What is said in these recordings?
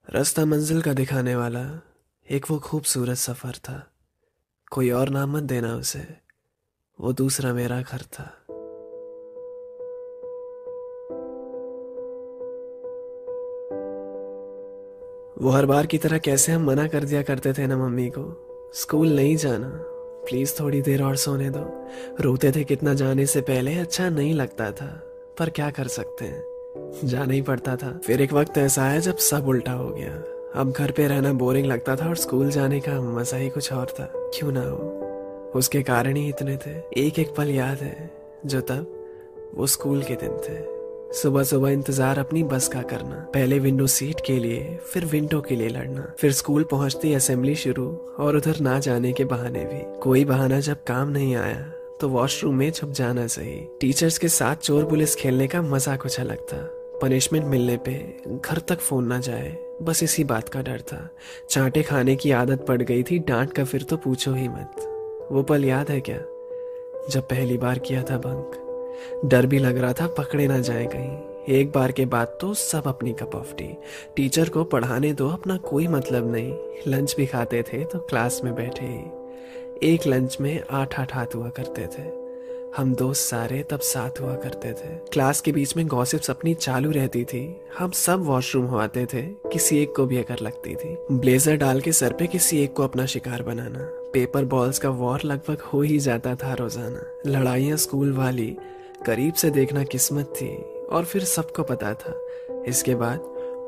रास्ता मंजिल का दिखाने वाला एक वो खूबसूरत सफर था। कोई और नाम मत देना उसे, वो दूसरा मेरा घर था। वो हर बार की तरह कैसे हम मना कर दिया करते थे ना मम्मी को, स्कूल नहीं जाना, प्लीज थोड़ी देर और सोने दो। रोते थे कितना जाने से पहले, अच्छा नहीं लगता था पर क्या कर सकते हैं, जाना ही पड़ता था। फिर एक वक्त ऐसा आया जब सब उल्टा हो गया। अब घर पे रहना बोरिंग लगता था और स्कूल जाने का मजा ही कुछ और था। क्यों ना हो, उसके कारण ही इतने थे। एक एक पल याद है जो तब वो स्कूल के दिन थे। सुबह सुबह इंतजार अपनी बस का करना, पहले विंडो सीट के लिए फिर विंडो के लिए लड़ना, फिर स्कूल पहुंचती असेंबली शुरू और उधर ना जाने के बहाने भी। कोई बहाना जब काम नहीं आया तो वॉशरूम में छुप जाना सही। टीचर्स के साथ चोर पुलिस खेलने का मजा कुछ अलग था। पनिशमेंट मिलने पे घर तक फोन ना जाए, बस इसी बात का डर था। चांटे खाने की आदत पड़ गई थी, डांट का फिर तो पूछो ही मत। वो पल याद है क्या, जब पहली बार किया था बंक। डर भी लग रहा था पकड़े ना जाए कहीं। एक बार के बाद तो सब अपनी कप ऑफ टी। टीचर को पढ़ाने दो, अपना कोई मतलब नहीं। लंच भी खाते थे तो क्लास में बैठे ही। एक लंच में 8-8 हाथ हुआ करते थे। हम दोस्त सारे तब साथ हुआ करते थे। क्लास के बीच में गॉसिप्स अपनी चालू रहती थी। हम सब वॉशरूम हो आते थे, किसी एक को भी अगर लगती थी। ब्लेजर डाल के सर पे किसी एक को अपना शिकार बनाना। पेपर बॉल्स का वॉर लगभग हो ही जाता था रोजाना। लड़ाइयाँ स्कूल वाली करीब से देखना किस्मत थी, और फिर सबको पता था इसके बाद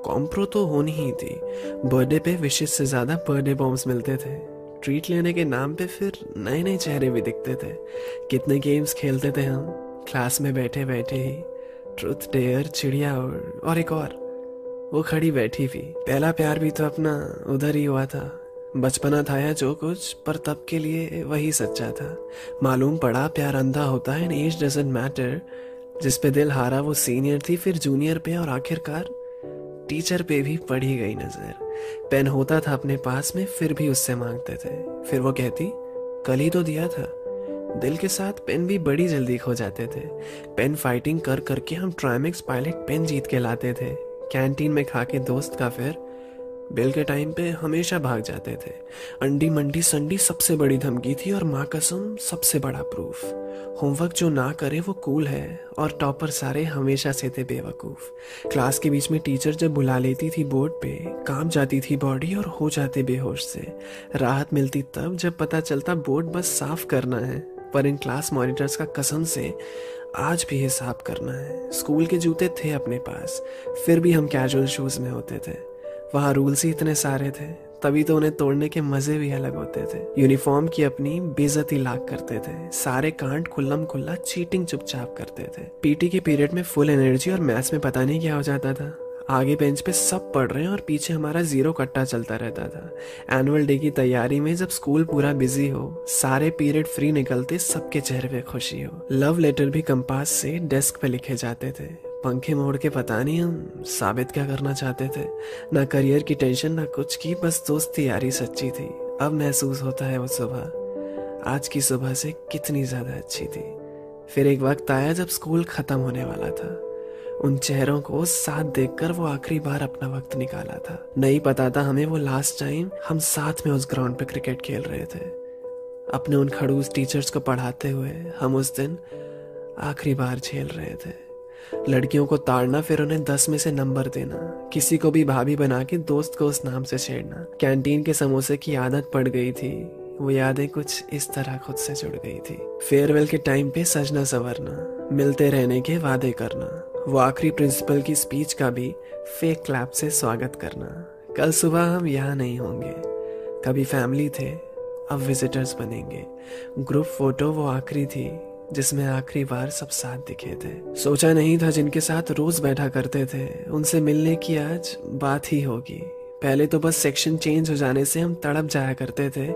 कॉम्प्रो तो होनी ही थी। बर्थडे पे विशेष से ज्यादा बर्थडे बॉम्ब्स मिलते थे। ट्रीट लेने के नाम पे फिर नए नए चेहरे भी दिखते थे। कितने गेम्स खेलते थे हम क्लास में बैठे बैठे ही। ट्रुथ डेयर, चिड़िया और एक और, वो खड़ी बैठी भी। पहला प्यार भी तो अपना उधर ही हुआ था। बचपना था या जो कुछ, पर तब के लिए वही सच्चा था। मालूम पड़ा प्यार अंधा होता है एंड एज डजंट मैटर। जिस पे दिल हारा वो सीनियर थी, फिर जूनियर पे और आखिरकार टीचर पे भी पड़ी गई नजर। पेन होता था अपने पास में, फिर भी उससे मांगते थे। फिर वो कहती कल ही तो दिया था। दिल के साथ पेन भी बड़ी जल्दी खो जाते थे। पेन फाइटिंग कर करके हम ट्राइमेक्स पायलट पेन जीत के लाते थे। कैंटीन में खा के दोस्त का फिर बिल के टाइम पे हमेशा भाग जाते थे। अंडी मंडी संडी सबसे बड़ी धमकी थी, और माँ कसम सबसे बड़ा प्रूफ। होमवर्क जो ना करे वो कूल है, और टॉपर सारे हमेशा से थे बेवकूफ। क्लास के बीच में टीचर जब बुला लेती थी बोर्ड पे, कांप जाती थी बॉडी और हो जाते बेहोश से। राहत मिलती तब जब पता चलता बोर्ड बस साफ करना है, पर इन क्लास मॉनिटर्स का कसम से आज भी हिसाब करना है। स्कूल के जूते थे अपने पास, फिर भी हम कैजुअल शूज में होते थे। वहाँ रूल्स ही इतने सारे थे, तभी तो उन्हें तोड़ने के मजे भी अलग होते थे। यूनिफॉर्म की अपनी बेइज्जती लाख करते थे। सारे कांड खुल्लम खुल्ला चीटिंग चुपचाप करते थे। पीटी के पीरियड में फुल एनर्जी, और मैथ्स में पता नहीं क्या हो जाता था। आगे बेंच पे सब पढ़ रहे हैं और पीछे हमारा जीरो कट्टा चलता रहता था। एनुअल डे की तैयारी में जब स्कूल पूरा बिजी हो, सारे पीरियड फ्री निकलते, सबके चेहरे पे खुशी हो। लव लेटर भी कंपास से डेस्क पे लिखे जाते थे। पंखे मोड़ के पता नहीं हम साबित क्या करना चाहते थे। ना करियर की टेंशन ना कुछ की, बस दोस्ती यारी सच्ची थी। अब महसूस होता है वो सुबह आज की सुबह से कितनी ज्यादा अच्छी थी। फिर एक वक्त आया जब स्कूल खत्म होने वाला था। उन चेहरों को साथ देखकर वो आखिरी बार अपना वक्त निकाला था। नहीं पता था हमें वो लास्ट टाइम हम साथ में उस ग्राउंड पे क्रिकेट खेल रहे थे। अपने उन खड़ूस टीचर्स को पढ़ाते हुए हम उस दिन आखिरी बार झेल रहे थे। लड़कियों को ताड़ना, फिर उन्हें 10 में से नंबर देना, किसी को भी भाभी बना के दोस्त को उस नाम से छेड़ना। कैंटीन के समोसे की आदत पड़ गई थी, वो यादें कुछ इस तरह खुद से जुड़ गई थी। फेयरवेल के टाइम पे सजना संवरना, मिलते रहने के वादे करना, वो आखिरी प्रिंसिपल की स्पीच का भी फेक क्लैप से स्वागत करना। कल सुबह हम यहाँ नहीं होंगे, कभी फैमिली थे अब विजिटर्स बनेंगे। ग्रुप फोटो वो आखिरी थी जिसमें आखिरी बार सब साथ दिखे थे। सोचा नहीं था जिनके साथ रोज बैठा करते थे उनसे मिलने की आज बात ही होगी। पहले तो बस सेक्शन चेंज हो जाने से हम तड़प जाया करते थे,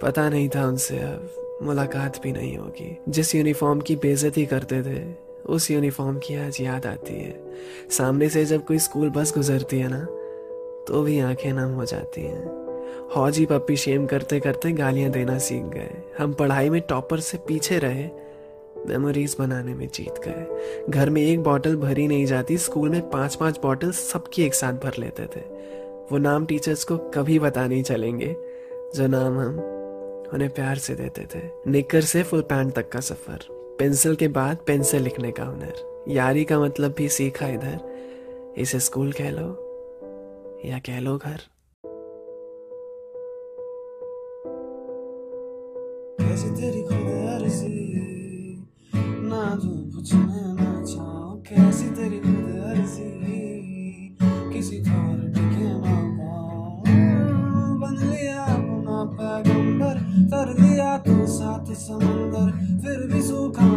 पता नहीं था उनसे अब मुलाकात भी नहीं होगी। जिस यूनिफॉर्म की बेइज्जती करते थे उस यूनिफॉर्म की आज याद आती है। सामने से जब कोई स्कूल बस गुजरती है ना, तो भी आंखें नम हो जाती हैं। हौजी पप्पी शेम करते करते गालियां देना सीख गए। हम पढ़ाई में टॉपर से पीछे रहे, मेमोरीज बनाने में जीत गए। घर में एक बॉटल भरी नहीं जाती, स्कूल में 5-5 बॉटल सबकी एक साथ भर लेते थे। वो नाम टीचर्स को कभी पता नहीं चलेंगे जो नाम हम उन्हें प्यार से देते थे। निक्कर से फुल पैंट तक का सफर, पेंसिल के बाद पेन से लिखने का हुनर, यारी का मतलब भी सीखा इधर। इसे स्कूल कह लो या कह लो घर। कैसी तेरी खुद अर्जी, ना धूप छाए ना छाँव, कैसी तेरी खुद अर्जी, किसी अथॉरिटी के ना पाँव। बन लिया अपना पैगंबर, तर लिया तो साथ समंदर, फिर भी सूखा